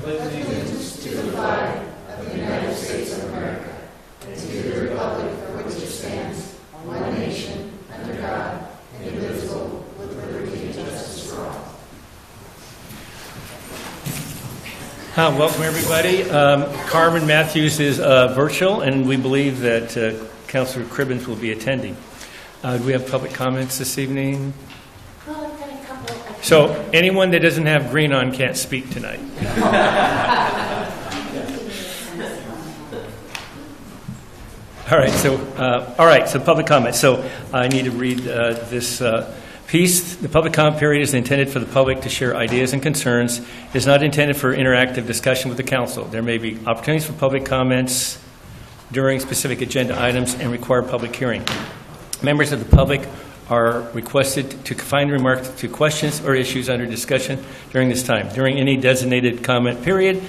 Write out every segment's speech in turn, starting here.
allegiance to the flag of the United States of America and to the republic for which it stands, one nation, under God, indivisible, with liberty and justice for all. Welcome, everybody. Carmen Matthews is virtual, and we believe that Councilor Cribbins will be attending. Do we have public comments this evening? Well, I've got a couple. So anyone that doesn't have green on can't speak tonight. All right, so public comment. So I need to read this piece. The public comment period is intended for the public to share ideas and concerns. It is not intended for interactive discussion with the council. There may be opportunities for public comments during specific agenda items and require public hearing. Members of the public are requested to confine remarks to questions or issues under discussion during this time. During any designated comment period,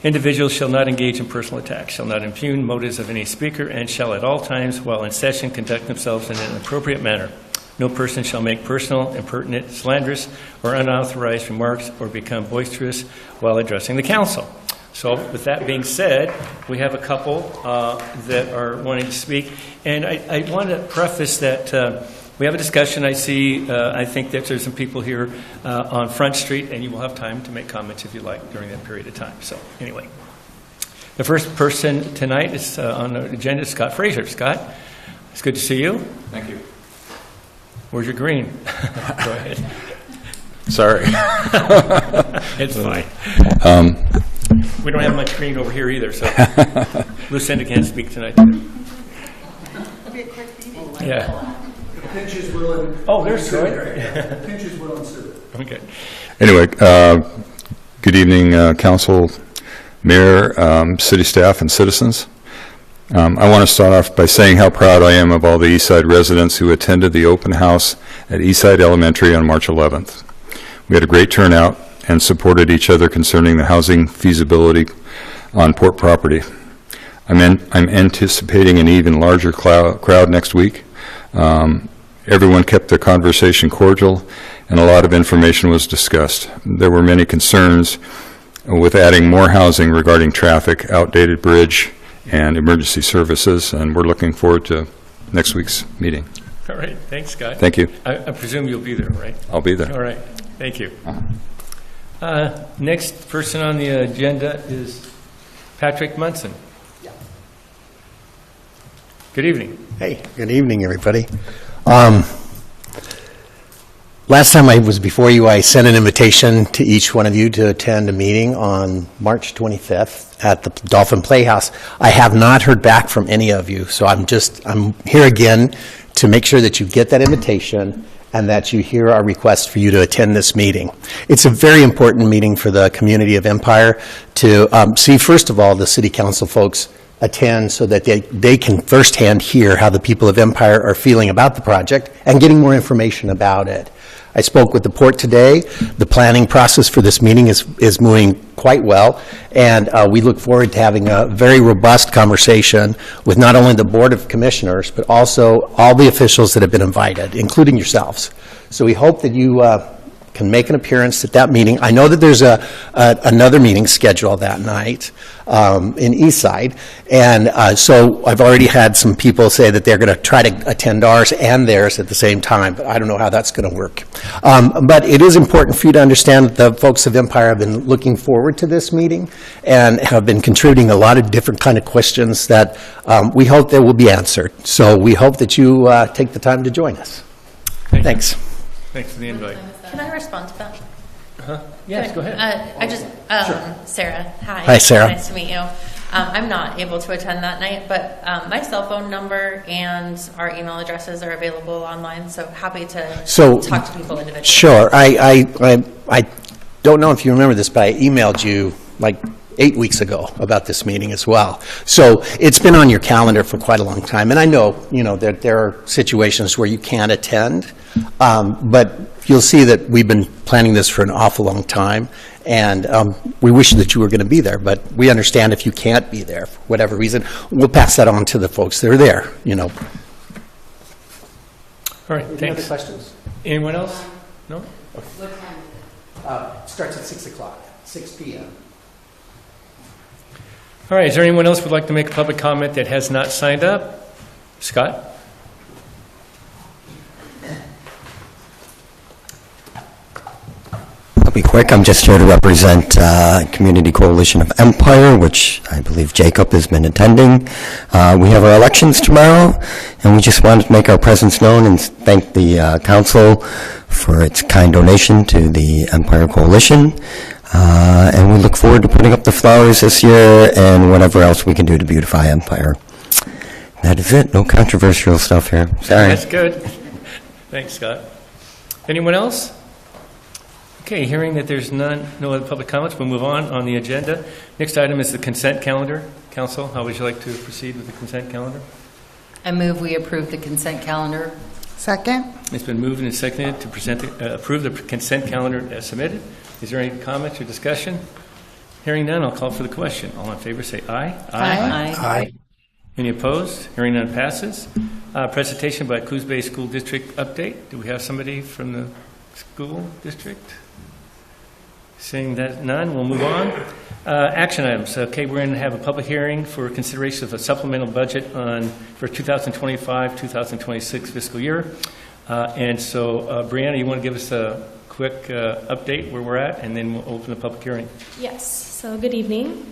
individuals shall not engage in personal attacks, shall not impugn motives of any speaker, and shall at all times while in session conduct themselves in an appropriate manner. No person shall make personal, impertinent, slanderous, or unauthorized remarks or become boisterous while addressing the council. So with that being said, we have a couple that are wanting to speak. And I want to preface that we have a discussion. I think that there's some people here on Front Street, and you will have time to make comments if you like during that period of time. So anyway, the first person tonight is on the agenda is Scott Fraser. Scott, it's good to see you. Thank you. Where's your green? Go ahead. Sorry. It's fine. We don't have much green over here either, so Lucinda can't speak tonight. It'll be a quick meeting. Yeah. Pinch is willing. Oh, there's Troy. Pinch is willing to sue. Okay. Anyway, good evening, Council, Mayor, City staff, and citizens. I want to start off by saying how proud I am of all the Eastside residents who attended the open house at Eastside Elementary on March 11th. We had a great turnout and supported each other concerning the housing feasibility on Port property. I'm anticipating an even larger crowd next week. Everyone kept the conversation cordial, and a lot of information was discussed. There were many concerns with adding more housing regarding traffic, outdated bridge, and emergency services, and we're looking forward to next week's meeting. All right. Thanks, Scott. Thank you. I presume you'll be there, right? I'll be there. All right. Thank you. Next person on the agenda is Patrick Munson. Yeah. Good evening. Hey, good evening, everybody. Last time I was before you, I sent an invitation to each one of you to attend a meeting on March 25th at the Dolphin Playhouse. I have not heard back from any of you, so I'm here again to make sure that you get that invitation and that you hear our request for you to attend this meeting. It's a very important meeting for the community of Empire to see, first of all, the City Council folks attend so that they can firsthand hear how the people of Empire are feeling about the project and getting more information about it. I spoke with the port today. The planning process for this meeting is moving quite well, and we look forward to having a very robust conversation with not only the Board of Commissioners, but also all the officials that have been invited, including yourselves. So we hope that you can make an appearance at that meeting. I know that there's another meeting scheduled that night in Eastside, and so I've already had some people say that they're going to try to attend ours and theirs at the same time, but I don't know how that's going to work. But it is important for you to understand that the folks of Empire have been looking forward to this meeting and have been contributing a lot of different kind of questions that we hope that will be answered. So we hope that you take the time to join us. Thanks. Thanks for the invite. Can I respond to that? Yes, go ahead. Sure. Sarah, hi. Hi, Sarah. Nice to meet you. I'm not able to attend that night, but my cell phone number and our email addresses are available online, so happy to talk to people individually. Sure. I don't know if you remember this, but I emailed you like 8 weeks ago about this meeting as well. So it's been on your calendar for quite a long time. And I know, that there are situations where you can't attend, but you'll see that we've been planning this for an awful long time. And we wish that you were going to be there, but we understand if you can't be there for whatever reason. We'll pass that on to the folks that are there, All right, thanks. Any other questions? Anyone else? No? Okay. What time is it? Starts at 6 o'clock, 6 p.m. All right, is there anyone else who would like to make a public comment that has not signed up? Scott? I'll be quick. I'm just here to represent Community Coalition of Empire, which I believe Jacob has been attending. We have our elections tomorrow, and we just wanted to make our presence known and thank the council for its kind donation to the Empire Coalition. And we look forward to putting up the flowers this year and whatever else we can do to beautify Empire. That is it. No controversial stuff here. Sorry. That's good. Thanks, Scott. Anyone else? Okay, hearing that there's no other public comments, we'll move on the agenda. Next item is the consent calendar. Council, how would you like to proceed with the consent calendar? I move we approve the consent calendar. Second? It's been moved and seconded to approve the consent calendar as submitted. Is there any comments or discussion? Hearing none, I'll call for the question. All in favor say aye. Aye. Any opposed? Hearing none passes. Presentation by Coos Bay School District update. Do we have somebody from the school district? Seeing that none, we'll move on. Action items. Okay, we're going to have a public hearing for consideration of a supplemental budget for 2025-2026 fiscal year. And so, Brianna, you want to give us a quick update where we're at, and then we'll open the public hearing. Yes, so good evening.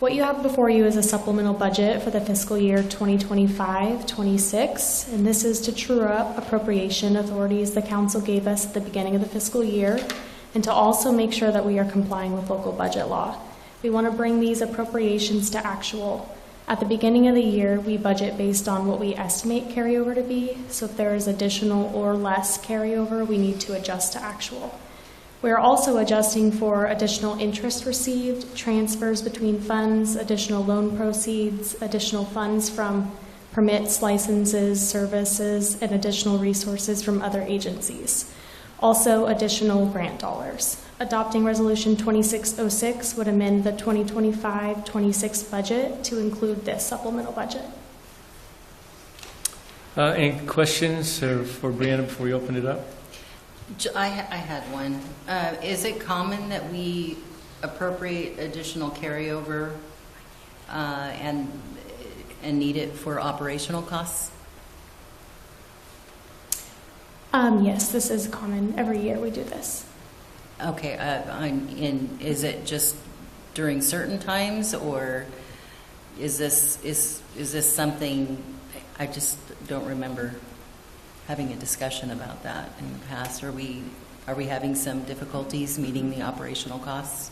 What you have before you is a supplemental budget for the fiscal year 2025-26, and this is to true up appropriation authorities the council gave us at the beginning of the fiscal year, and to also make sure that we are complying with local budget law. We want to bring these appropriations to actual. At the beginning of the year, we budget based on what we estimate carryover to be, so if there is additional or less carryover, we need to adjust to actual. We are also adjusting for additional interest received, transfers between funds, additional loan proceeds, additional funds from permits, licenses, services, and additional resources from other agencies. Also, additional grant dollars. Adopting Resolution 2606 would amend the 2025-26 budget to include this supplemental budget. Any questions for Brianna before we open it up? I had one. Is it common that we appropriate additional carryover and need it for operational costs? Yes, this is common. Every year we do this. Okay. Is it just during certain times, or is this something? I just don't remember having a discussion about that in the past. Are we having some difficulties meeting the operational costs?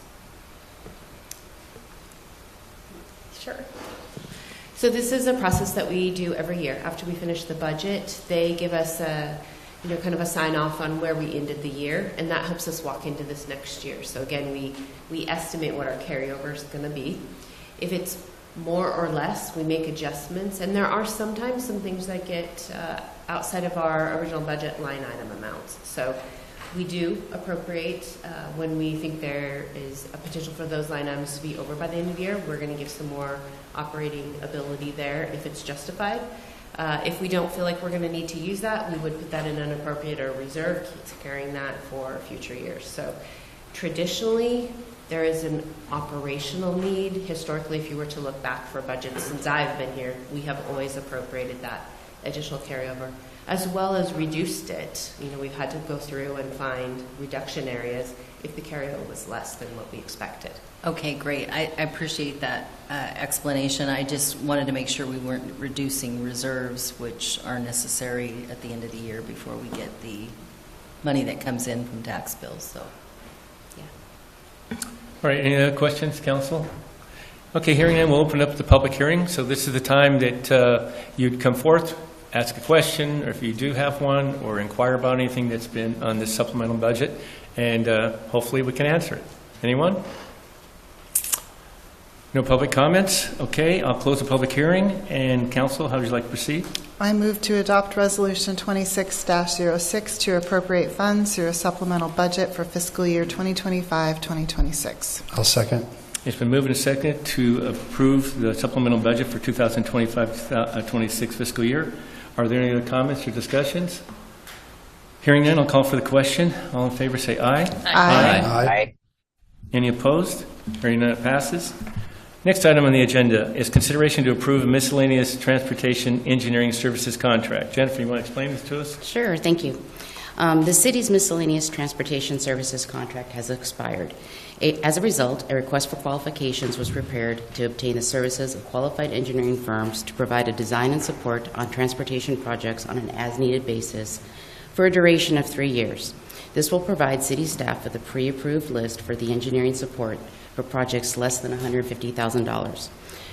Sure. So this is a process that we do every year. After we finish the budget, they give us kind of a sign off on where we ended the year, and that helps us walk into this next year. So again, we estimate what our carryover is going to be. If it's more or less, we make adjustments, and there are sometimes some things that get outside of our original budget line item amounts. So we do appropriate when we think there is a potential for those line items to be over by the end of the year. We're going to give some more operating ability there if it's justified. If we don't feel like we're going to need to use that, we would put that in unappropriate or reserve, carrying that for future years. So traditionally, there is an operational need. Historically, if you were to look back for budgets since I've been here, we have always appropriated that additional carryover, as well as reduced it. We've had to go through and find reduction areas if the carryover was less than what we expected. Okay, great. I appreciate that explanation. I just wanted to make sure we weren't reducing reserves, which are necessary at the end of the year before we get the money that comes in from tax bills. So, yeah. All right, any other questions, council? Okay, hearing none, we'll open up the public hearing. So this is the time that you'd come forth, ask a question, or if you do have one, or inquire about anything that's been on this supplemental budget, and hopefully we can answer it. Anyone? No public comments? Okay, I'll close the public hearing. And council, how would you like to proceed? I move to adopt Resolution 26-06 to appropriate funds through a supplemental budget for fiscal year 2025-2026. I'll second. It's been moved and seconded to approve the supplemental budget for 2025-26 fiscal year. Are there any other comments or discussions? Hearing none, I'll call for the question. All in favor say aye. Aye. Aye. Any opposed? Hearing none, it passes. Next item on the agenda is consideration to approve a miscellaneous transportation engineering services contract. Jennifer, you want to explain this to us? Sure, thank you. The city's miscellaneous transportation services contract has expired. As a result, a request for qualifications was prepared to obtain the services of qualified engineering firms to provide a design and support on transportation projects on an as-needed basis for a duration of 3 years. This will provide city staff with a pre-approved list for the engineering support for projects less than $150,000.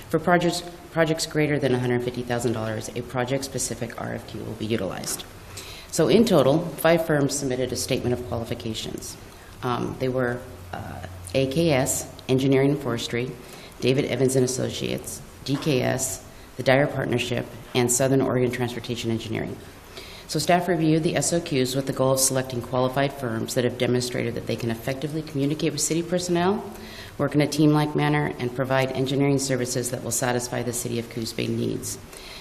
For projects greater than $150,000, a project-specific RFQ will be utilized. So in total, 5 firms submitted a statement of qualifications. They were AKS, Engineering and Forestry, David Evans and Associates, DKS, the Dyer Partnership, and Southern Oregon Transportation Engineering. So staff reviewed the SOQs with the goal of selecting qualified firms that have demonstrated that they can effectively communicate with city personnel, work in a team-like manner, and provide engineering services that will satisfy the city of Coos Bay needs.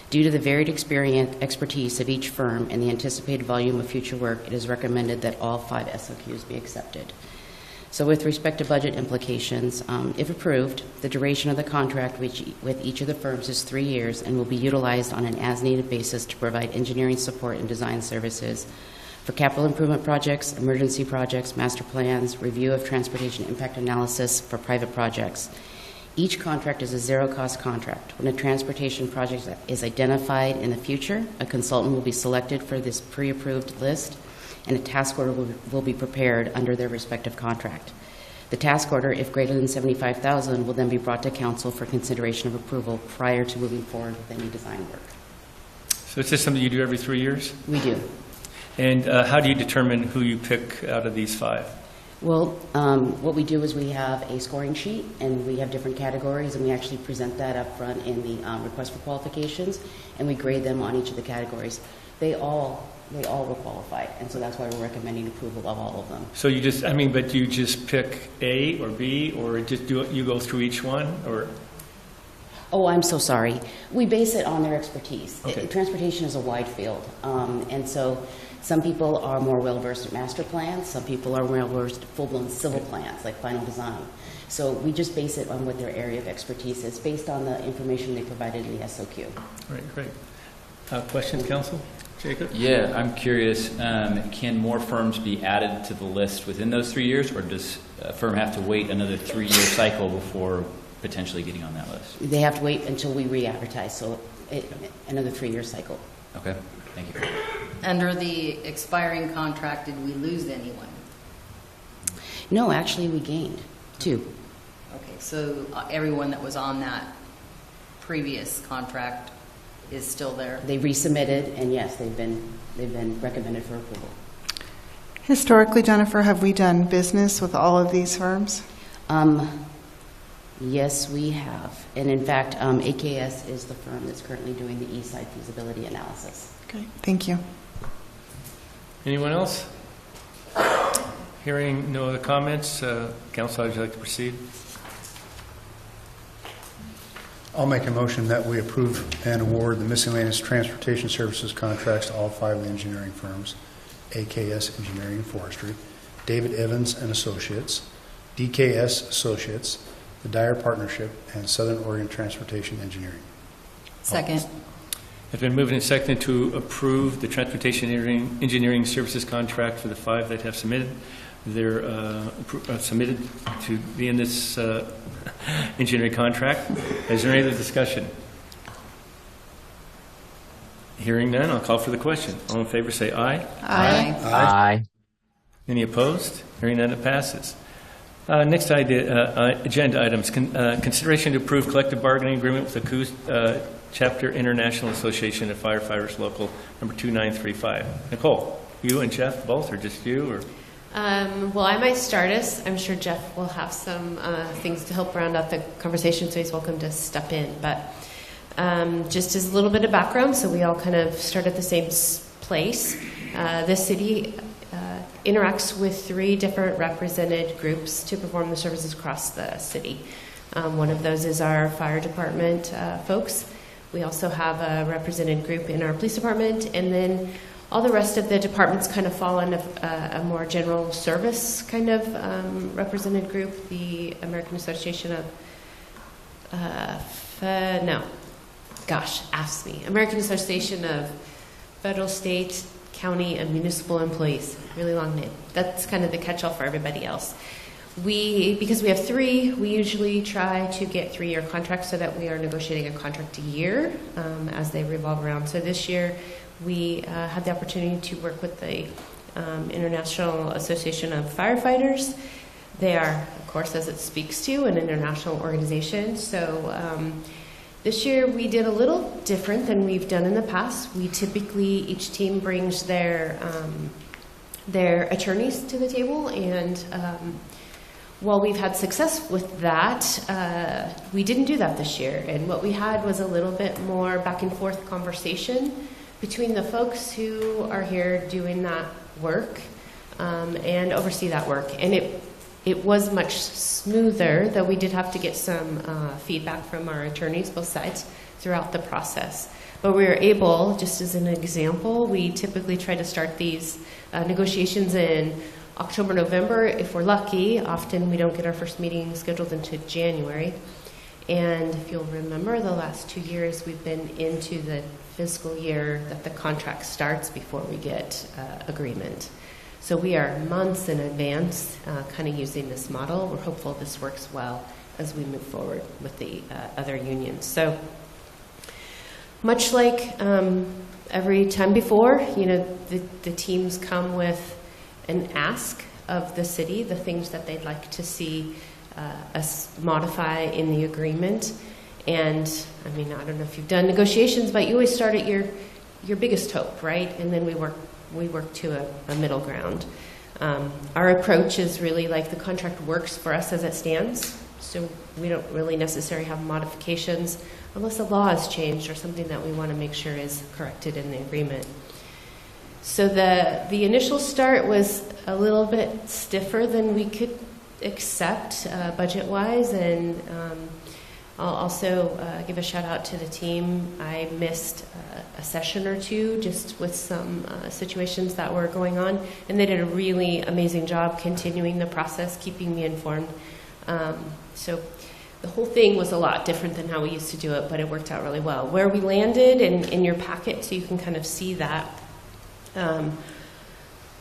Due to the varied expertise of each firm and the anticipated volume of future work, it is recommended that all 5 SOQs be accepted. So with respect to budget implications, if approved, the duration of the contract with each of the firms is 3 years and will be utilized on an as-needed basis to provide engineering support and design services for capital improvement projects, emergency projects, master plans, review of transportation impact analysis for private projects. Each contract is a zero-cost contract. When a transportation project is identified in the future, a consultant will be selected for this pre-approved list, and a task order will be prepared under their respective contract. The task order, if greater than $75,000, will then be brought to council for consideration of approval prior to moving forward with any design work. So is this something you do every 3 years? We do. And how do you determine who you pick out of these 5? Well, what we do is we have a scoring sheet, and we have different categories, and we actually present that up front in the request for qualifications, and we grade them on each of the categories. They all were qualified, and so that's why we're recommending approval of all of them. So you just, but you just pick A or B, or just you go through each one, or? Oh, I'm so sorry. We base it on their expertise. Okay. Transportation is a wide field, and so some people are more well-versed at master plans, some people are well-versed at full-blown civil plans, like final design. So we just base it on what their area of expertise is, based on the information they provided in the SOQ. Right, great. Questions, council? Jacob? Yeah, I'm curious, can more firms be added to the list within those 3 years, or does a firm have to wait another 3-year cycle before potentially getting on that list? They have to wait until we re-advertise, so another 3-year cycle. Okay, thank you. Under the expiring contract, did we lose anyone? No, actually, we gained 2. Okay, so everyone that was on that previous contract is still there? They resubmitted, and yes, they've been recommended for approval. Historically, Jennifer, have we done business with all of these firms? Yes, we have. And in fact, AKS is the firm that's currently doing the east side feasibility analysis. Great, thank you. Anyone else? Hearing no other comments, council, would you like to proceed? I'll make a motion that we approve and award the miscellaneous transportation services contracts to all 5 of the engineering firms: AKS Engineering and Forestry, David Evans and Associates, DKS Associates, the Dyer Partnership, and Southern Oregon Transportation Engineering. Second. It's been moved and seconded to approve the transportation engineering services contract for the 5 that have submitted. They're submitted to be in this engineering contract. Is there any other discussion? Hearing none, I'll call for the question. All in favor say aye. Aye. Aye. Any opposed? Hearing none, it passes. Next agenda items. Consideration to approve collective bargaining agreement with the Coos Chapter International Association of Firefighters Local number 2935. Nicole, you and Jeff both, or just you? Or? Well, I might start us. I'm sure Jeff will have some things to help round out the conversation, so he's welcome to step in. But just as a little bit of background, so we all kind of start at the same place. This city interacts with 3 different represented groups to perform the services across the city. One of those is our fire department folks. We also have a represented group in our police department, and then all the rest of the departments kind of fall in a more general service kind of represented group. The American Association of AFSCME, American Association of Federal, State, County, and Municipal Employees. Really long name. That's kind of the catch-all for everybody else. Because we have 3, we usually try to get 3-year contracts so that we are negotiating a contract a year as they revolve around. So this year, we had the opportunity to work with the International Association of Firefighters. They are, of course, as it speaks to, an international organization. So this year we did a little different than we've done in the past. We typically, each team brings their attorneys to the table, and while we've had success with that, we didn't do that this year. And what we had was a little bit more back and forth conversation between the folks who are here doing that work and oversee that work. And it was much smoother, though we did have to get some feedback from our attorneys, both sides, throughout the process. But we were able, just as an example, we typically try to start these negotiations in October, November, if we're lucky. Often we don't get our first meeting scheduled into January. And if you'll remember, the last 2 years we've been into the fiscal year that the contract starts before we get agreement. So we are months in advance kind of using this model. We're hopeful this works well as we move forward with the other unions. So much like every time before, the teams come with an ask of the city, the things that they'd like to see us modify in the agreement. And I mean, I don't know if you've done negotiations, but you always start at your biggest hope, right? And then we work to a middle ground. Our approach is really like the contract works for us as it stands, so we don't really necessarily have modifications unless the law has changed or something that we want to make sure is corrected in the agreement. So the initial start was a little bit stiffer than we could accept budget-wise, and I'll also give a shout out to the team. I missed a session or two just with some situations that were going on, and they did a really amazing job continuing the process, keeping me informed. So the whole thing was a lot different than how we used to do it, but it worked out really well. Where we landed in your packet, so you can kind of see that,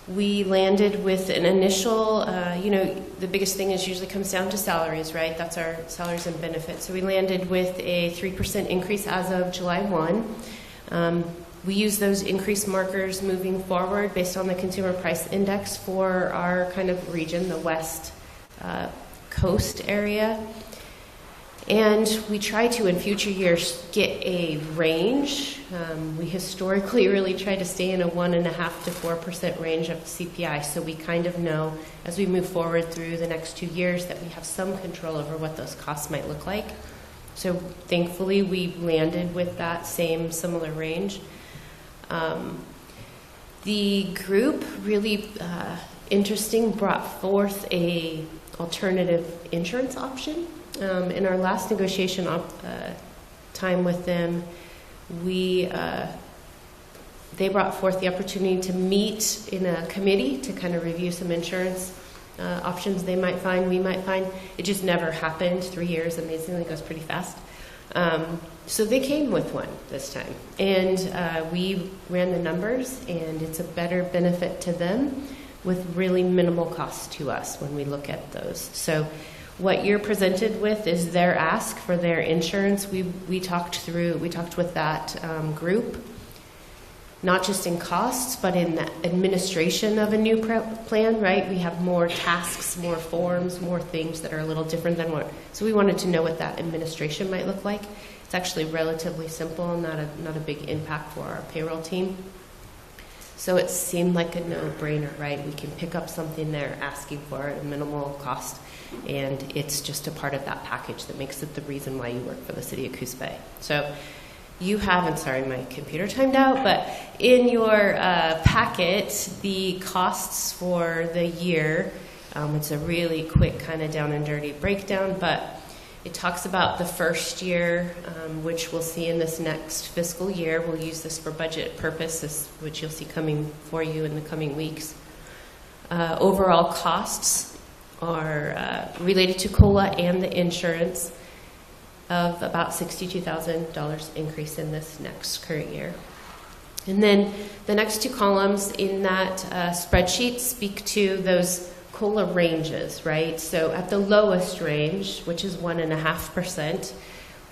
we landed with an initial, the biggest thing is usually comes down to salaries, right? That's our salaries and benefits. So we landed with a 3% increase as of July 1. We use those increase markers moving forward based on the consumer price index for our kind of region, the West Coast area. And we try to, in future years, get a range. We historically really try to stay in a 1.5% to 4% range of CPI, so we kind of know as we move forward through the next 2 years that we have some control over what those costs might look like. So thankfully, we landed with that same similar range. The group, really interesting, brought forth a alternative insurance option. In our last negotiation time with them, they brought forth the opportunity to meet in a committee to kind of review some insurance options they might find, we might find. It just never happened. 3 years, amazingly, goes pretty fast. So they came with one this time, and we ran the numbers, and it's a better benefit to them with really minimal cost to us when we look at those. So what you're presented with is their ask for their insurance. We talked with that group, not just in costs, but in the administration of a new plan, right? We have more tasks, more forms, more things that are a little different than so we wanted to know what that administration might look like. It's actually relatively simple, not a big impact for our payroll team. So it seemed like a no-brainer, right? We can pick up something they're asking for at a minimal cost, and it's just a part of that package that makes it the reason why you work for the city of Coos Bay. So you have, and sorry, my computer timed out, but in your packet, the costs for the year, it's a really quick kind of down and dirty breakdown, but it talks about the first year, which we'll see in this next fiscal year. We'll use this for budget purposes, which you'll see coming for you in the coming weeks. Overall costs are related to COLA and the insurance. of about $62,000 increase in this next current year. And then the next two columns in that spreadsheet speak to those COLA ranges, right? So at the lowest range, which is 1.5%,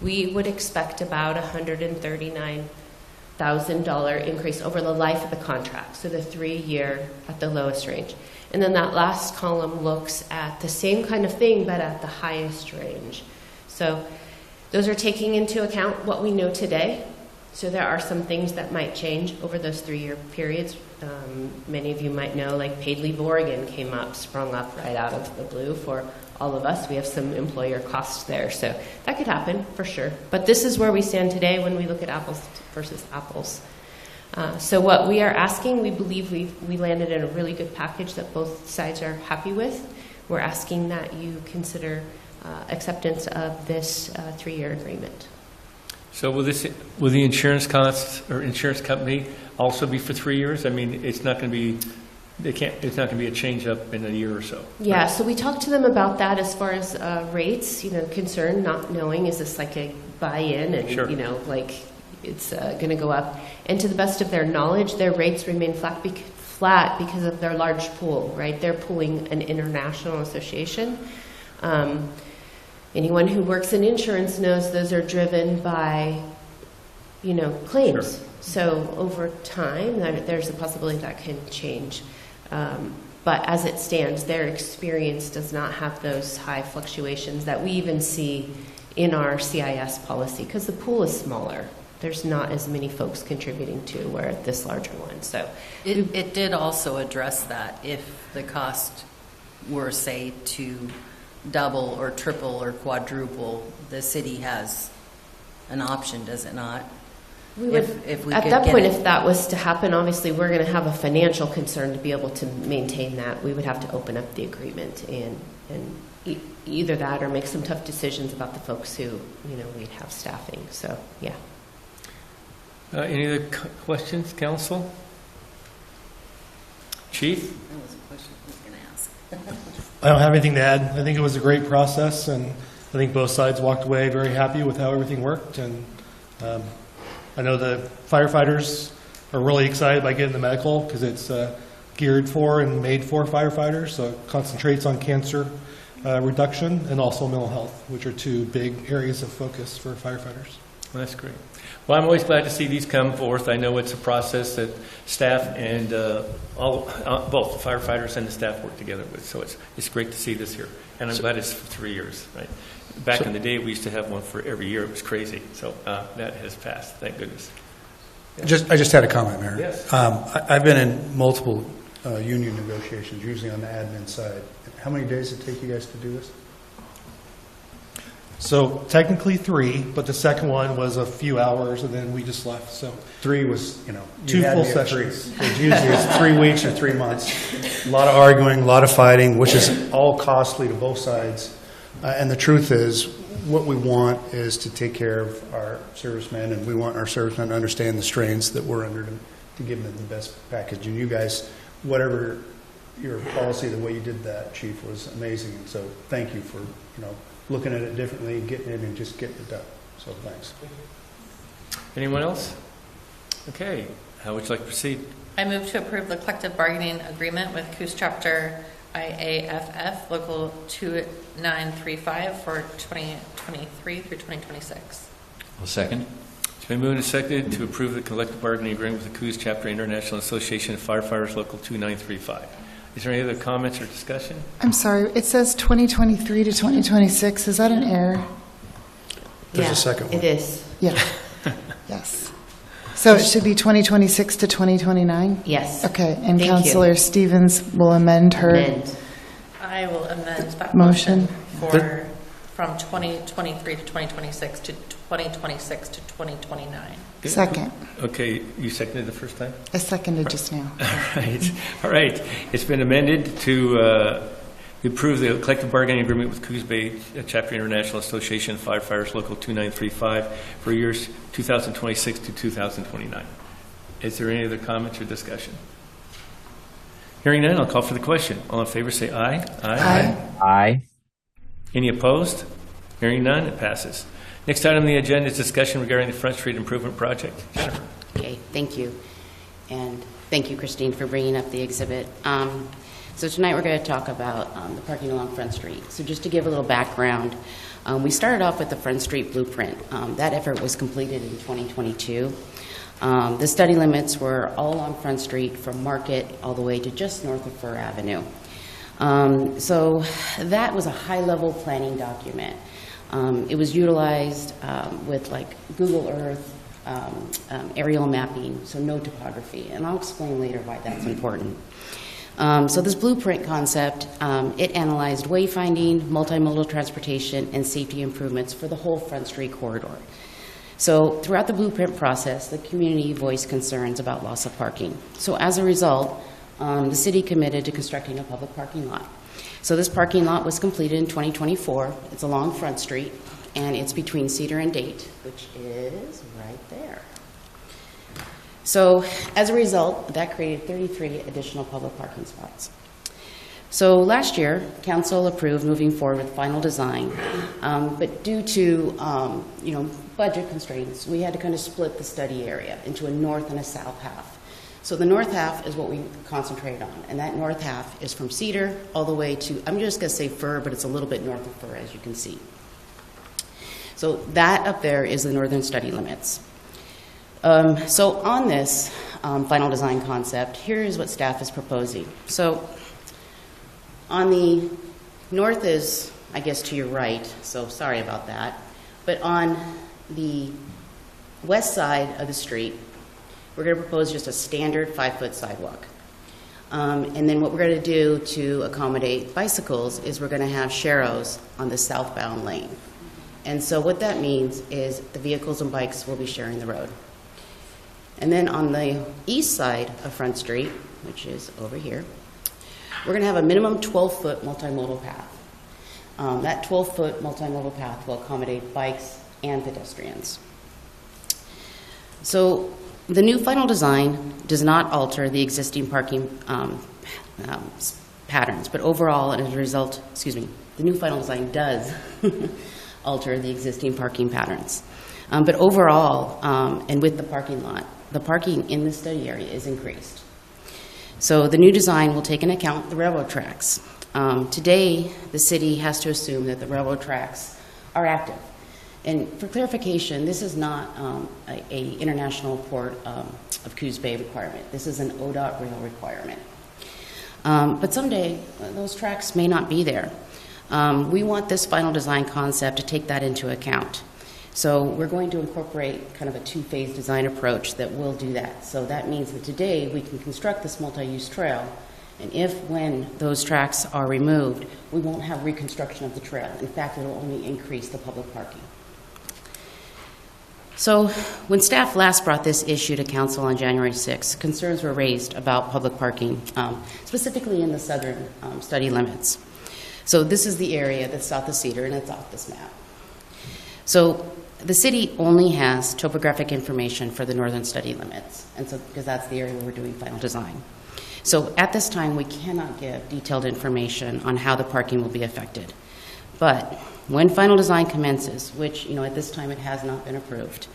we would expect about $139,000 increase over the life of the contract, so the 3-year at the lowest range. And then that last column looks at the same kind of thing, but at the highest range. So those are taking into account what we know today. So there are some things that might change over those 3-year periods. Many of you might know, like paid leave Oregon sprung up right out of the blue for all of us. We have some employer costs there, so that could happen for sure. But this is where we stand today when we look at apples versus apples. So what we are asking, we believe we landed in a really good package that both sides are happy with. We're asking that you consider acceptance of this 3-year agreement. So will the insurance costs or insurance company also be for 3 years? I mean, it's not going to be. It's not going to be a change up in a year or so. Yeah, right? So we talked to them about that as far as rates. Concern, not knowing, is this like a buy-in, and sure. Like it's going to go up. And to the best of their knowledge, their rates remain flat because of their large pool. Right, they're pooling an international association. Anyone who works in insurance knows those are driven by, claims. Sure. So over time, there's a possibility that can change. But as it stands, their experience does not have those high fluctuations that we even see in our CIS policy, because the pool is smaller. There's not as many folks contributing to where this larger one. So it did also address that if the cost were, say, to double or triple or quadruple, the city has an option, does it not? We would, if that was to happen, obviously we're going to have a financial concern to be able to maintain that. We would have to open up the agreement and either that or make some tough decisions about the folks who we'd have staffing. So yeah. Any other questions, council? Chief? That was a question I was going to ask. I don't have anything to add. I think it was a great process, and I think both sides walked away very happy with how everything worked. And I know the firefighters are really excited by getting the medical because it's geared for and made for firefighters. So it concentrates on cancer reduction and also mental health, which are two big areas of focus for firefighters. Well, that's great. Well, I'm always glad to see these come forth. I know it's a process that staff and both the firefighters and the staff work together with. So it's great to see this here. And I'm glad it's for 3 years, right? Back in the day, we used to have one for every year. It was crazy. So that has passed. Thank goodness. Yeah. I just had a comment, Mayor. Yes. I've been in multiple union negotiations, usually on the admin side. How many days did it take you guys to do this? So technically 3, but the second one was a few hours, and then we just left. So 3 was, 2 had full me at 3. sessions. Usually it's 3 weeks or 3 months. A lot of arguing, a lot of fighting, which is all costly to both sides. And the truth is, what we want is to take care of our servicemen, and we want our servicemen to understand the strains that we're under to give them the best package. And you guys, whatever your policy, the way you did that, Chief, was amazing. And so thank you for, looking at it differently, getting in and just getting it done. So thanks. Anyone else? Okay. How would you like to proceed? I move to approve the collective bargaining agreement with Coos Chapter IAFF Local 2935 for 2023 through 2026. I'll second. It's been moved and seconded to approve the collective bargaining agreement with the Coos Chapter International Association of Firefighters Local 2935. Is there any other comments or discussion? I'm sorry, it says 2023 to 2026. Is that an error? There's a second one. It is. Yeah. Yes. So it should be 2026 to 2029? Yes. Okay, and Thank Councillor you. Stevens will amend her I will amend that motion from 2023 to 2026 to 2026 to 2029. Second. Okay, you seconded the first time? I seconded just now. All right. It's been amended to approve the collective bargaining agreement with Coos Bay Chapter International Association of Firefighters Local 2935 for years 2026 to 2029. Is there any other comments or discussion? Hearing none, I'll call for the question. All in favor say aye. Aye. Aye. Any opposed? Hearing none, it passes. Next item on the agenda is discussion regarding the Front Street Improvement Project. Jennifer. Okay, thank you. And thank you, Christine, for bringing up the exhibit. So tonight we're going to talk about the parking along Front Street. So just to give a little background, we started off with the Front Street blueprint. That effort was completed in 2022. The study limits were all along Front Street from Market all the way to just north of Fir Avenue. So that was a high-level planning document. It was utilized with like Google Earth, aerial mapping, so no topography. And I'll explain later why that's important. So this blueprint concept, it analyzed wayfinding, multimodal transportation, and safety improvements for the whole Front Street corridor. So throughout the blueprint process, the community voiced concerns about loss of parking. So as a result, the city committed to constructing a public parking lot. So this parking lot was completed in 2024. It's along Front Street, and it's between Cedar and Date, which is right there. So as a result, that created 33 additional public parking spots. So last year, council approved moving forward with final design, but due to budget constraints, we had to kind of split the study area into a north and a south half. So the north half is what we concentrate on, and that north half is from Cedar all the way to, I'm just going to say Fir, but it's a little bit north of Fir, as you can see. So that up there is the northern study limits. So on this final design concept, here is what staff is proposing. So on the north is, I guess, to your right, so sorry about that. But on the west side of the street, we're going to propose just a standard 5-foot sidewalk. And then what we're going to do to accommodate bicycles is we're going to have sharrows on the southbound lane. And so what that means is the vehicles and bikes will be sharing the road. And then on the east side of Front Street, which is over here, we're going to have a minimum 12-foot multimodal path. That 12-foot multimodal path will accommodate bikes and pedestrians. So the new final design does not alter the existing parking patterns, but overall, and as a result, the new final design does alter the existing parking patterns. But overall, and with the parking lot, the parking in the study area is increased. So the new design will take into account the railroad tracks. Today, the city has to assume that the railroad tracks are active. And for clarification, this is not a International Port of Coos Bay requirement. This is an ODOT rail requirement. But someday, those tracks may not be there. We want this final design concept to take that into account. So we're going to incorporate kind of a two-phase design approach that will do that. So that means that today we can construct this multi-use trail, and when those tracks are removed, we won't have reconstruction of the trail. In fact, it will only increase the public parking. So when staff last brought this issue to council on January 6th, concerns were raised about public parking, specifically in the southern study limits. So this is the area that's south of Cedar, and it's off this map. So the city only has topographic information for the northern study limits, and so because that's the area where we're doing final design. So at this time, we cannot give detailed information on how the parking will be affected. But when final design commences, which at this time it has not been approved,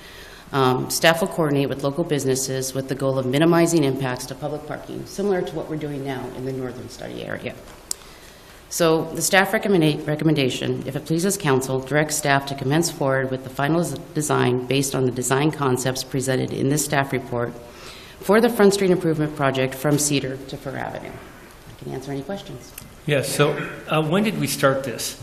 staff will coordinate with local businesses with the goal of minimizing impacts to public parking, similar to what we're doing now in the northern study area. So the staff recommendation, if it pleases council, directs staff to commence forward with the final design based on the design concepts presented in this staff report for the Front Street Improvement Project from Cedar to Fir Avenue. I can answer any questions. Yes, so when did we start this?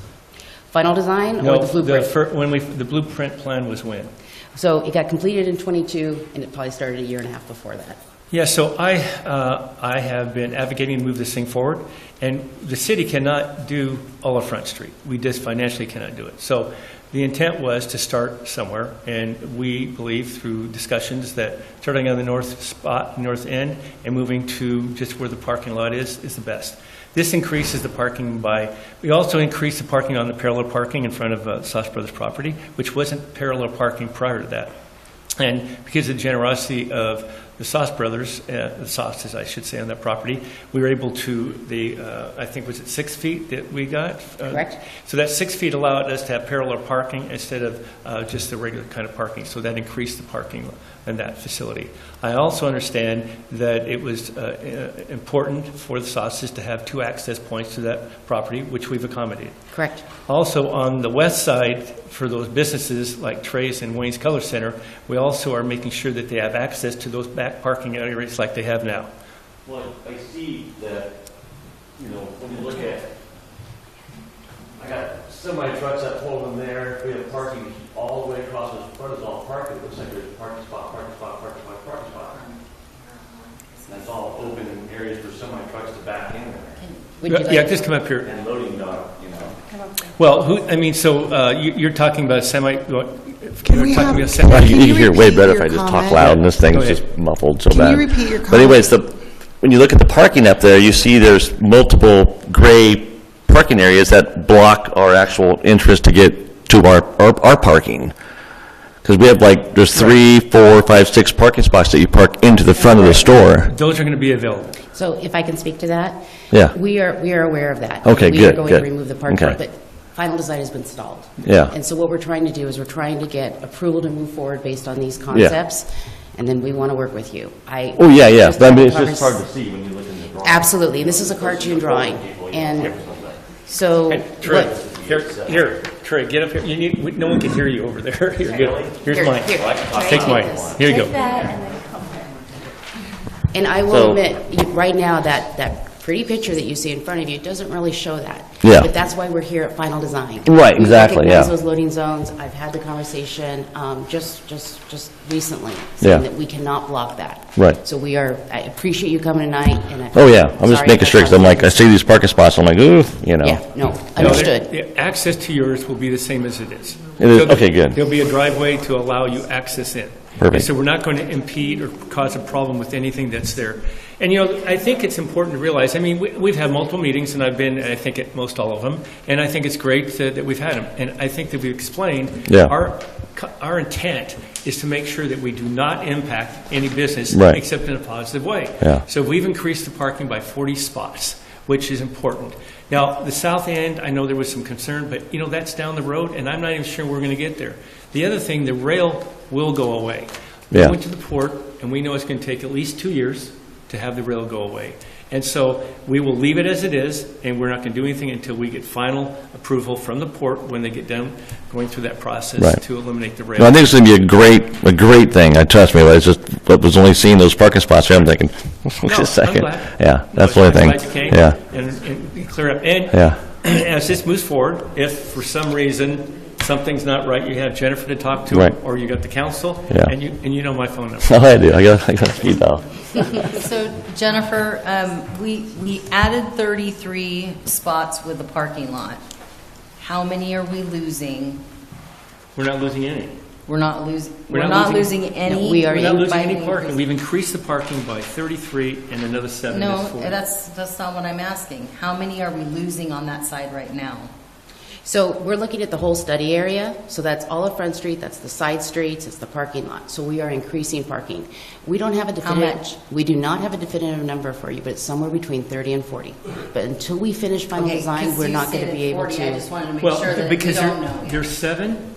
Final design or the blueprint? The blueprint plan was when? So it got completed in 22, and it probably started a year and a half before that. Yeah, so I have been advocating to move this thing forward, and the city cannot do all of Front Street. We just financially cannot do it. So the intent was to start somewhere, and we believe through discussions that starting on the north end and moving to just where the parking lot is the best. This increases the parking we also increased the parking on the parallel parking in front of Sauce Brothers property, which wasn't parallel parking prior to that. And because of the generosity of the Sauce brothers, the Sauces, I should say, on that property, we were able to, I think, was it 6 feet that we got? Correct. So that 6 feet allowed us to have parallel parking instead of just the regular kind of parking. So that increased the parking in that facility. I also understand that it was important for the Sauces to have 2 access points to that property, which we've accommodated. Correct. Also, on the west side, for those businesses like Trey's and Wayne's Color Center, we also are making sure that they have access to those back parking areas like they have now. Well, I see that, when you look at, I got semi trucks that pull them there. We have parking all the way across this front is all parking. It looks like there's parking spot, parking spot, parking spot, parking spot. And that's all open areas for semi trucks to back in there. Yeah, just come up here. And loading dock, Well, you're talking about semi. Can we have- semi. You hear way repeat better if your I just talk comment? loud, and this Go thing's ahead. just muffled so Can bad. you repeat your But anyways, when you look at the parking up there, you see there's multiple gray parking areas that block our actual interest to get to our parking. Because we have there's 3, 4, 5, 6 parking spots that you park into the front of the store. Those are going to be available. So if I can speak to that? Yeah. We are aware of that. Okay, We good, are going good. to remove the parking, Okay. but final design has been stalled. Yeah. And so what we're trying to do is we're trying to get approval to move forward based on these concepts, and then we want to work with you. Oh, yeah. just But I mean, had it's just convers- hard to see when you look in the drawing. Absolutely, and this is a cartoon drawing, and so. And Trey, what- here, Trey, get up here. No one can hear you over there. You're good. Here's Here, mine. here. Take mine. Here you go. And I will So- admit, right now, that pretty picture that you see in front of you doesn't really show that. Yeah. But that's why we're here at final design. Right, exactly, We recognize yeah. those loading zones. I've had the conversation just recently, Yeah. saying that we cannot block that. Right. So I appreciate you coming tonight, and I. Oh, yeah. I'm just sorry making if sure, because I'm like, I caused see these parking spots, I'm like, ooh, Yeah, no, No, understood. the access to yours will be the same as it is. It is? So Okay, good. There'll be a driveway to allow you access in. Perfect. And so we're not going to impede or cause a problem with anything that's there. And, I think it's important to realize, we've had multiple meetings, and I've been, I think, at most all of them, and I think it's great that we've had them. And I think that we've explained Yeah. our intent is to make sure that we do not impact any business Right. except in a positive way. Yeah. So we've increased the parking by 40 spots, which is important. Now, the south end, I know there was some concern, but, that's down the road, and I'm not even sure we're going to get there. The other thing, the rail will go away. We Yeah. went to the port, and we know it's going to take at least 2 years to have the rail go away. And so we will leave it as it is, and we're not going to do anything until we get final approval from the port when they get done going through that process Right. to eliminate the rail. No, I think it's going to be a great thing. I trust me. I was only seeing those parking spots there. I'm thinking, wait No, a second. I'm glad. Yeah, that's No, the only I'm thing. glad you came Yeah, and clear up. And yeah. as this moves forward, if for some reason something's not right, you have Jennifer to talk to, Right. or you got the council, Yeah. and you know my phone number. Oh, I do. I got speed dial. So Jennifer, we added 33 spots with the parking lot. How many are we losing? We're not losing any. We're not losing. We're We're not not losing- losing any. No, we are We're not losing by any any parking. reason. We've increased the parking by 33 and another 7 No, is 40. that's not what I'm asking. How many are we losing on that side right now? So we're looking at the whole study area, so that's all of Front Street, that's the side streets, it's the parking lot. So we are increasing parking. We don't have a definitive. much? We do not have a definitive number for you, but it's somewhere between 30 and 40. But until we finish final Okay, design, 'cause we're you not going to stated be able 40. to. I just wanted to make Well, sure that we because don't know. there's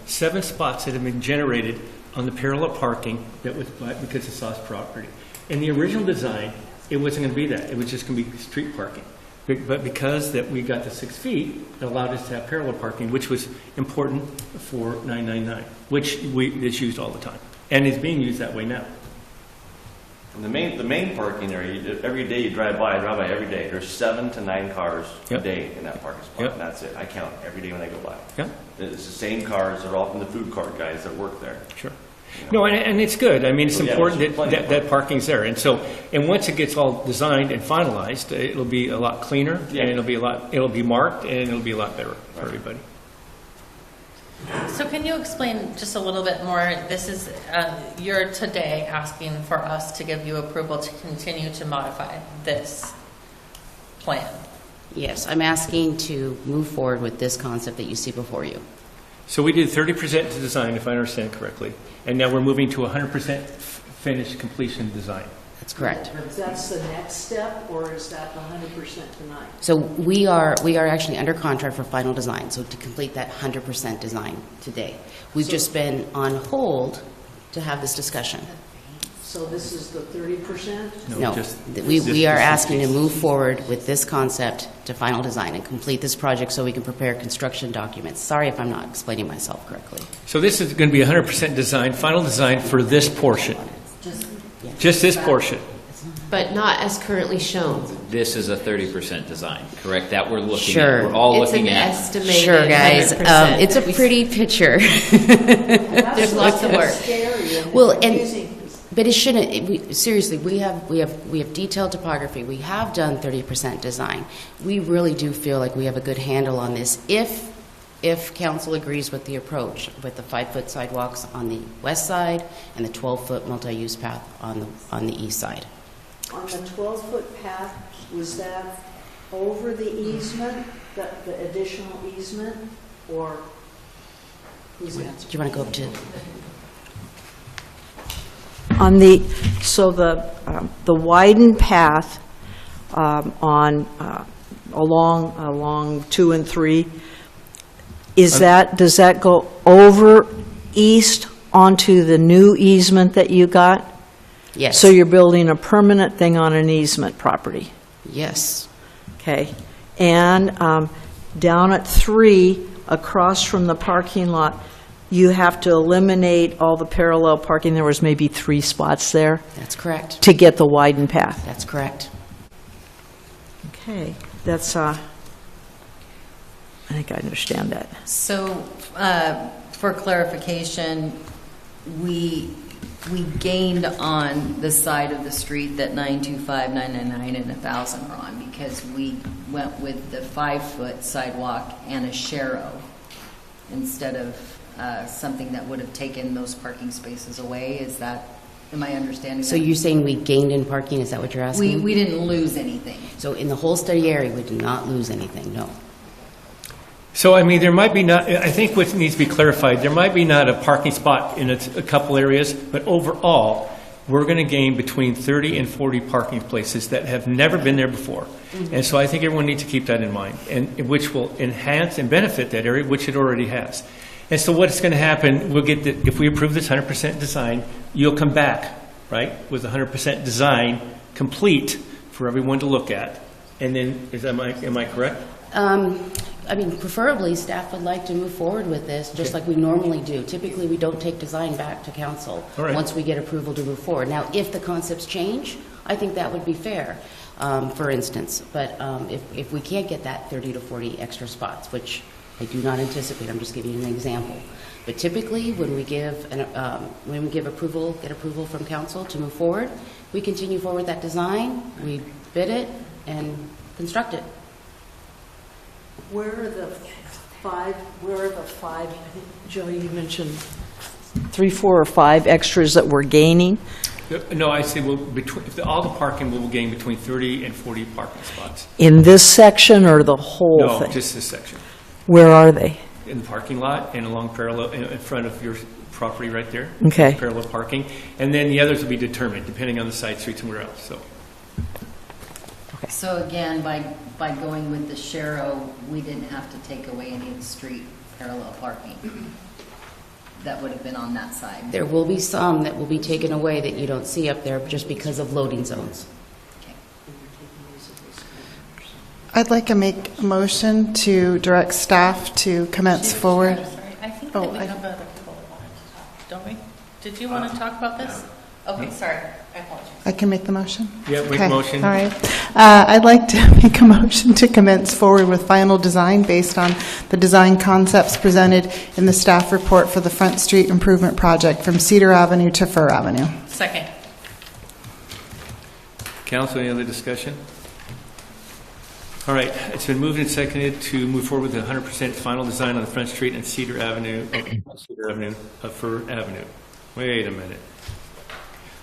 seven spots that have been generated on the parallel parking that was because of Sauce property. In the original design, it wasn't going to be that. It was just going to be street parking. But because that we got the 6 feet, it allowed us to have parallel parking, which was important for 999, which is used all the time and is being used that way now. And the main parking area, every day you drive by, I drive by every day. There's 7 to 9 cars a Yep. day in that parking spot. Yep. And that's it. I count every day when I go by. Yeah, It's the same cars. They're all from the food cart guys that work there. sure. No, and it's good. It's Oh, yeah, important there's plenty of that parking's there. And once it gets all designed and finalized, it'll be a lot cleaner, Yeah. and it'll be marked, and it'll be a lot better for everybody. So can you explain just a little bit more? This is, you're today asking for us to give you approval to continue to modify this plan. Yes, I'm asking to move forward with this concept that you see before you. So we did 30% to design, if I understand correctly, and now we're moving to 100% finish completion design. That's correct. That's the next step, or is that 100% tonight? So we are actually under contract for final design, so to complete that 100% design today. We've just been on hold to have this discussion. So this is the 30%? No, we are asking to move forward with this concept to final design and complete this project so we can prepare construction documents. Sorry if I'm not explaining myself correctly. So this is going to be 100% design, final design for this portion, just this portion. But not as currently shown. This is a 30% design, correct? That we're looking Sure. at. We're all It's looking an at. estimated Sure, guys. 100%. It's a pretty picture. There's lots of work. Well, but it shouldn't. Seriously, we have detailed topography. We have done 30% design. We really do feel like we have a good handle on this. If council agrees with the approach, with the 5-foot sidewalks on the west side and the 12-foot multi-use path on the east side. On the 12-foot path, was that over the easement, the additional easement, or who's Do answering? you want to go up to? On the widened path along 2 and 3, does that go over east onto the new easement that you got? Yes. So you're building a permanent thing on an easement property? Yes. Okay. And down at 3, across from the parking lot, you have to eliminate all the parallel parking. There was maybe 3 spots there That's correct. to get the widened path. That's correct. Okay. That's, I think I understand that. So, for clarification, we gained on the side of the street that 925, 999, and 1,000 are on because we went with the 5-foot sidewalk and a sharrow instead of something that would have taken those parking spaces away. Am I understanding So that? you're saying we gained in parking? Is that what you're asking? We didn't lose anything. So in the whole study area, we did not lose anything, no. So, I mean, there might be not, I think what needs to be clarified, there might be not a parking spot in a couple areas, but overall, we're going to gain between 30 and 40 parking places that have never been there before. And so I think everyone needs to keep that in mind, and which will enhance and benefit that area, which it already has. And so what's going to happen, if we approve this 100% design, you'll come back, right, with 100% design complete for everyone to look at. And then, am I correct? I mean, preferably, staff would like to move forward with this, just like we normally do. Typically, we don't take design back to council All right. once we get approval to move forward. Now, if the concepts change, I think that would be fair, for instance. But if we can't get that 30 to 40 extra spots, which I do not anticipate, I'm just giving you an example. But typically, when we give approval, get approval from council to move forward, we continue forward that design, we bid it, and construct it. Where are the five, I think, Joe, you mentioned 3, 4, or 5 extras that we're gaining? No, I say all the parking will gain between 30 and 40 parking spots. In this section or the whole thing? No, just this section. Where are they? In the parking lot and along parallel, in front of your property right there. Okay. Parallel parking. And then the others will be determined, depending on the side streets and where else, so. So again, by going with the sharrow, we didn't have to take away any of the street parallel parking that would have been on that side. There will be some that will be taken away that you don't see up there just because of loading zones. I'd like to make a motion to direct staff to commence forward. I think that we have other people that wanted to talk, don't we? Did you want to talk about this? Okay, sorry, I apologize. I can make the motion? Yeah, make Okay, a motion. All right. I'd like to make a motion to commence forward with final design based on the design concepts presented in the staff report for the Front Street Improvement Project from Cedar Avenue to Fir Avenue. Second. Council, any other discussion? All right, it's been moved and seconded to move forward with the 100% final design on the Front Street and Fir Avenue. Wait a minute.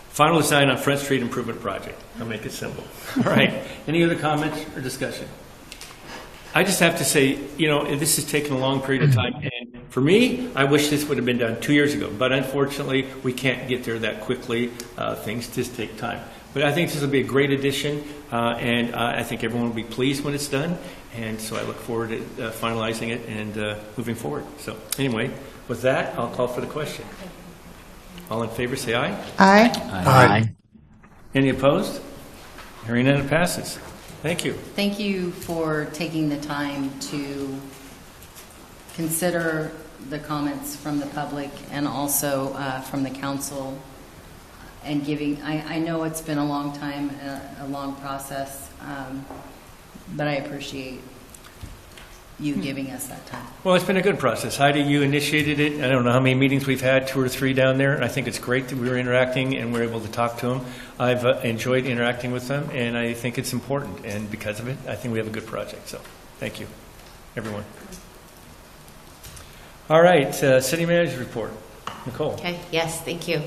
Final design on Front Street Improvement Project. I'll make it simple. All right, any other comments or discussion? I just have to say, this has taken a long period of time, and For me, I wish this would have been done 2 years ago, but unfortunately, we can't get there that quickly. Things just take time. But I think this will be a great addition, and I think everyone will be pleased when it's done. And so I look forward to finalizing it and moving forward. So anyway, with that, I'll call for the question. All in favor, say aye. Aye. Aye. Any opposed? Hearing none, it passes. Thank you. Thank you for taking the time to consider the comments from the public and also from the council and giving, I know it's been a long time, a long process, but I appreciate you giving us that time. Well, it's been a good process. Heidi, you initiated it. I don't know how many meetings we've had, 2 or 3 down there. And I think it's great that we were interacting and we're able to talk to them. I've enjoyed interacting with them, and I think it's important. And because of it, I think we have a good project. So thank you, everyone. All right, city manager's report. Nicole. Okay, yes, thank you.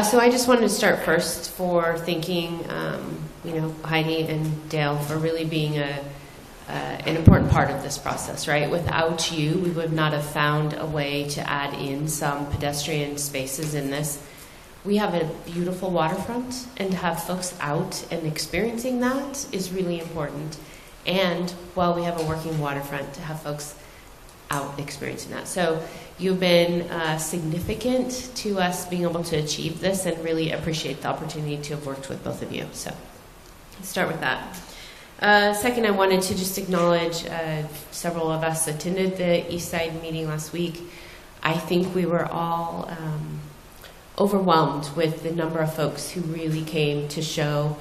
So I just wanted to start first for thanking, Heidi and Dale for really being an important part of this process, right? Without you, we would not have found a way to add in some pedestrian spaces in this. We have a beautiful waterfront, and to have folks out and experiencing that is really important. And while we have a working waterfront, to have folks out experiencing that. So you've been significant to us being able to achieve this, and really appreciate the opportunity to have worked with both of you. So let's start with that. Second, I wanted to just acknowledge several of us attended the East Side meeting last week. I think we were all overwhelmed with the number of folks who really came to show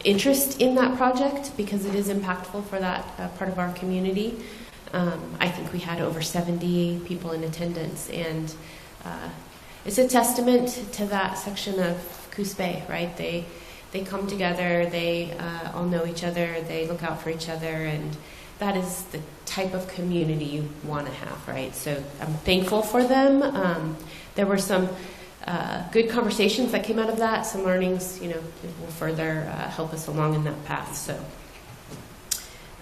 interest in that project, because it is impactful for that part of our community. I think we had over 70 people in attendance, and it's a testament to that section of Coos Bay, right? They come together, they all know each other, they look out for each other, and that is the type of community you want to have, right? So I'm thankful for them. There were some good conversations that came out of that, some learnings, will further help us along in that path. So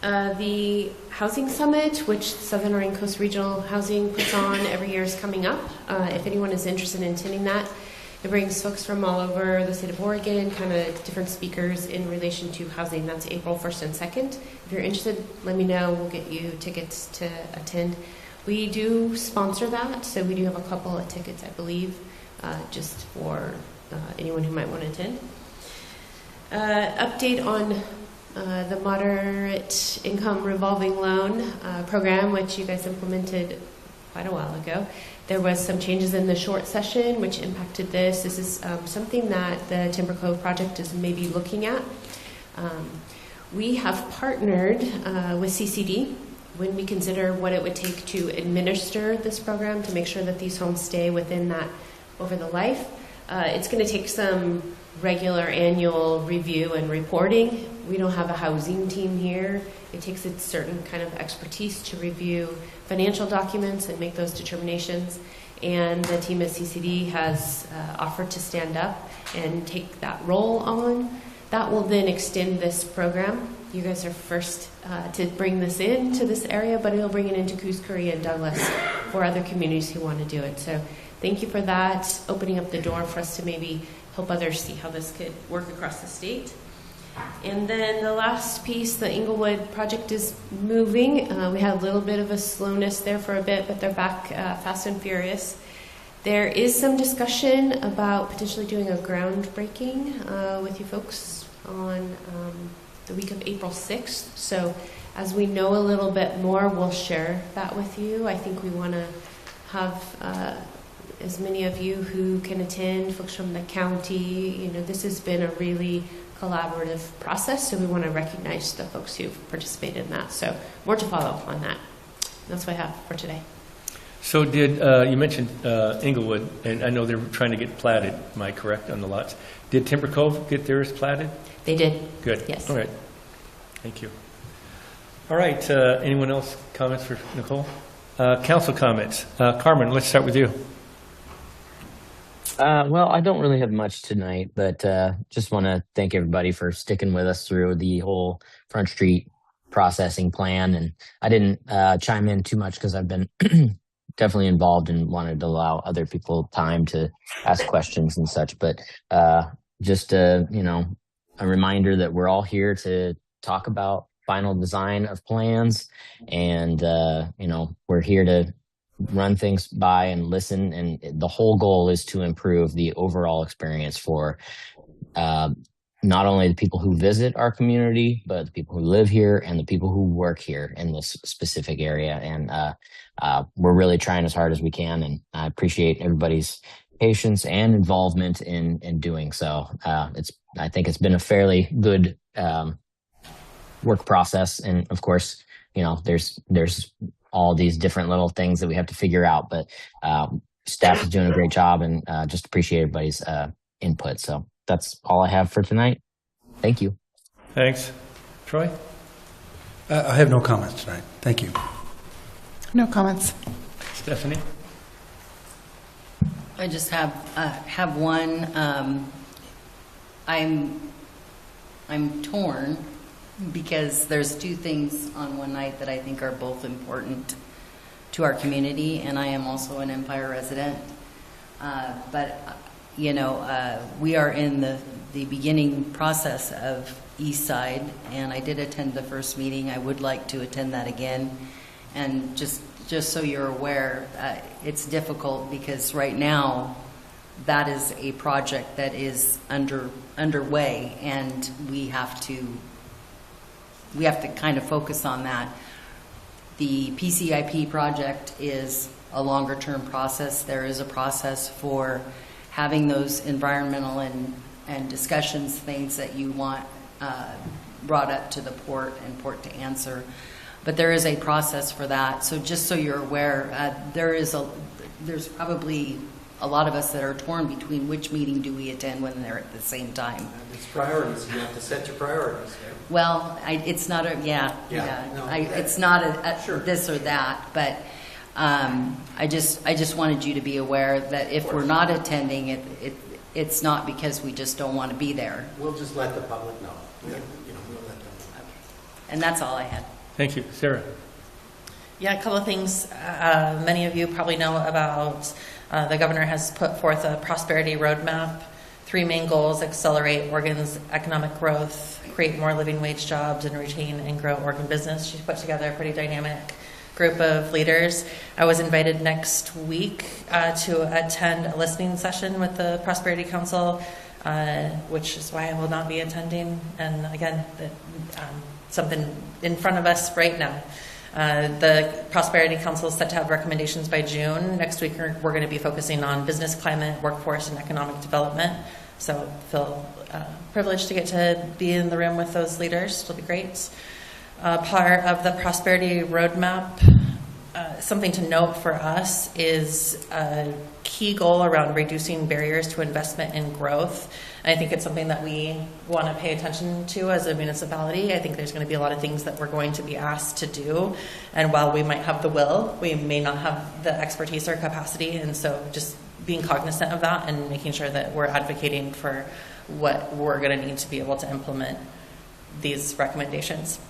the Housing Summit, which Southern Oregon Coast Regional Housing puts on every year, is coming up. If anyone is interested in attending that, it brings folks from all over the state of Oregon, kind of different speakers in relation to housing. That's April 1st and 2nd. If you're interested, let me know. We'll get you tickets to attend. We do sponsor that, so we do have a couple of tickets, I believe, just for anyone who might want to attend. Update on the moderate income revolving loan program, which you guys implemented quite a while ago. There was some changes in the short session which impacted this. This is something that the Timber Cove project is maybe looking at. We have partnered with CCD when we consider what it would take to administer this program to make sure that these homes stay within that over the life. It's going to take some regular annual review and reporting. We don't have a housing team here. It takes a certain kind of expertise to review financial documents and make those determinations. And the team at CCD has offered to stand up and take that role on. That will then extend this program. You guys are first to bring this into this area, but it'll bring it into Coos, Curry, and Douglas for other communities who want to do it. So thank you for that, opening up the door for us to maybe help others see how this could work across the state. And then the last piece, the Inglewood project is moving. We had a little bit of a slowness there for a bit, but they're back fast and furious. There is some discussion about potentially doing a groundbreaking with you folks on the week of April 6th. So as we know a little bit more, we'll share that with you. I think we want to have as many of you who can attend, folks from the county. This has been a really collaborative process, so we want to recognize the folks who've participated in that. So more to follow on that. That's what I have for today. So did, you mentioned Inglewood, and I know they're trying to get platted, am I correct, on the lots? Did Timber Cove get theirs platted? They did. Good. Yes. All right. Thank you. All right. Anyone else comments for Nicole? Council comments. Carmen, let's start with you. Well, I don't really have much tonight, but just want to thank everybody for sticking with us through the whole Front Street processing plan. And I didn't chime in too much because I've been definitely involved and wanted to allow other people time to ask questions and such. But just a reminder that we're all here to talk about final design of plans, and we're here to run things by and listen. And the whole goal is to improve the overall experience for not only the people who visit our community, but the people who live here and the people who work here in this specific area. And we're really trying as hard as we can. And I appreciate everybody's patience and involvement in doing so. I think it's been a fairly good work process. And of course, there's all these different little things that we have to figure out, but staff is doing a great job, and just appreciate everybody's input. So that's all I have for tonight. Thank you. Thanks. Troy? I have no comments tonight. Thank you. No comments. Stephanie? I just have one. I'm torn because there's two things on one night that I think are both important to our community, and I am also an Empire resident. We are in the beginning process of East Side, and I did attend the first meeting. I would like to attend that again. And just so you're aware, it's difficult because right now that is a project that is underway, and we have to kind of focus on that. The PCIP project is a longer term process. There is a process for having those environmental and discussions, things that you want brought up to the port and port to answer. But there is a process for that. So just so you're aware, there's probably a lot of us that are torn between which meeting do we attend when they're at the same time. It's priorities. You have to set your priorities. Yeah. Well, it's not a, it's not a this or that, but I just wanted you to be aware that if we're not attending it's not because we just don't want to be there. We'll just let the public know. We'll let them know. Okay. And that's all I had. Thank you. Sarah? Yeah, a couple of things. Many of you probably know about the governor has put forth a prosperity roadmap. 3 main goals: accelerate Oregon's economic growth, create more living wage jobs, and retain and grow Oregon business. She's put together a pretty dynamic group of leaders. I was invited next week to attend a listening session with the Prosperity Council, which is why I will not be attending. And again, something in front of us right now. The Prosperity Council is set to have recommendations by June. Next week, we're going to be focusing on business climate, workforce, and economic development. So feel privileged to get to be in the room with those leaders. It'll be great. Part of the Prosperity Roadmap, something to note for us is a key goal around reducing barriers to investment and growth. And I think it's something that we want to pay attention to as a municipality. I think there's going to be a lot of things that we're going to be asked to do. And while we might have the will, we may not have the expertise or capacity. And so just being cognizant of that and making sure that we're advocating for what we're going to need to be able to implement these recommendations.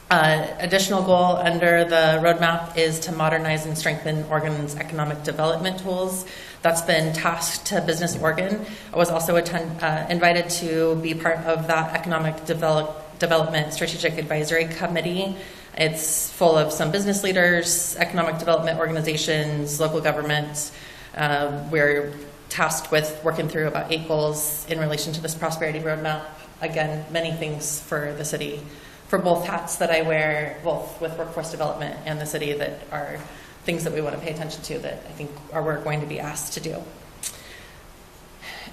Additional goal under the roadmap is to modernize and strengthen Oregon's economic development tools. That's been tasked to Business Oregon. I was also invited to be part of that economic development strategic advisory committee. It's full of some business leaders, economic development organizations, local governments. We're tasked with working through about 8 goals in relation to this prosperity roadmap. Again, many things for the city, for both hats that I wear, both with workforce development and the city, that are things that we want to pay attention to that I think we're going to be asked to do.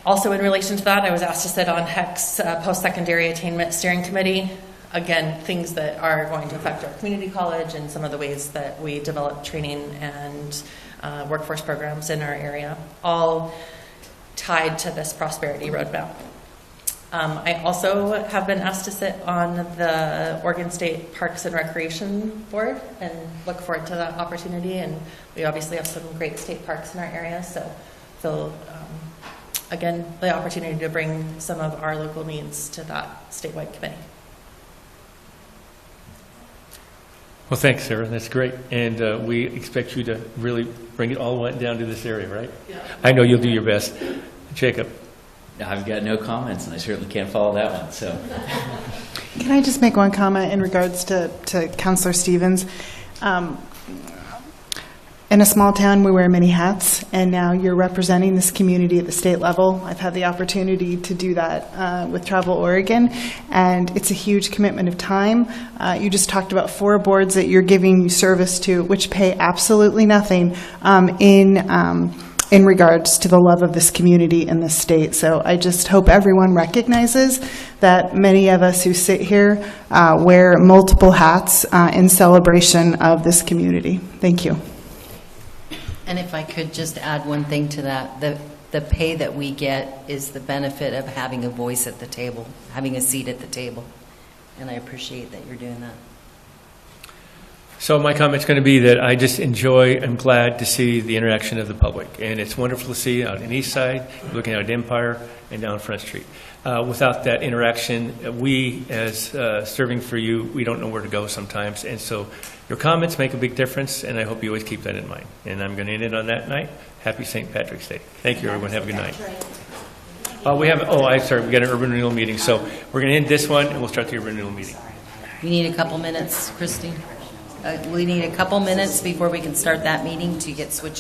Also in relation to that, I was asked to sit on HEC's post-secondary attainment steering committee. Again, things that are going to affect our community college and some of the ways that we develop training and workforce programs in our area, all tied to this prosperity roadmap. I also have been asked to sit on the Oregon State Parks and Recreation Board and look forward to that opportunity. And we obviously have some great state parks in our area, so feel, again, the opportunity to bring some of our local needs to that statewide committee. Well, thanks, Sarah. That's great. And we expect you to really bring it all down to this area, right? Yeah. I know you'll do your best. Jacob. I've got no comments, and I certainly can't follow that one. So, Can I just make one comment in regards to Councillor Stevens? In a small town, we wear many hats, and now you're representing this community at the state level. I've had the opportunity to do that with Travel Oregon, and it's a huge commitment of time. You just talked about 4 boards that you're giving service to, which pay absolutely nothing in regards to the love of this community in this state. So I just hope everyone recognizes that many of us who sit here wear multiple hats in celebration of this community. Thank you. And if I could just add one thing to that, the pay that we get is the benefit of having a voice at the table, having a seat at the table. And I appreciate that you're doing that. So my comment's going to be that I just enjoy, I'm glad to see the interaction of the public. And it's wonderful to see out in East Side, looking out at Empire, and down Front Street. Without that interaction, we, as serving for you, we don't know where to go sometimes. And so your comments make a big difference, and I hope you always keep that in mind. And I'm going to end it on that night. Happy St. Patrick's Day. Thank you, everyone. Have a good night. We got an urban renewal meeting. So we're going to end this one, and we'll start the urban renewal meeting. We need a couple minutes, Christine. We need a couple minutes before we can start that meeting to get switched.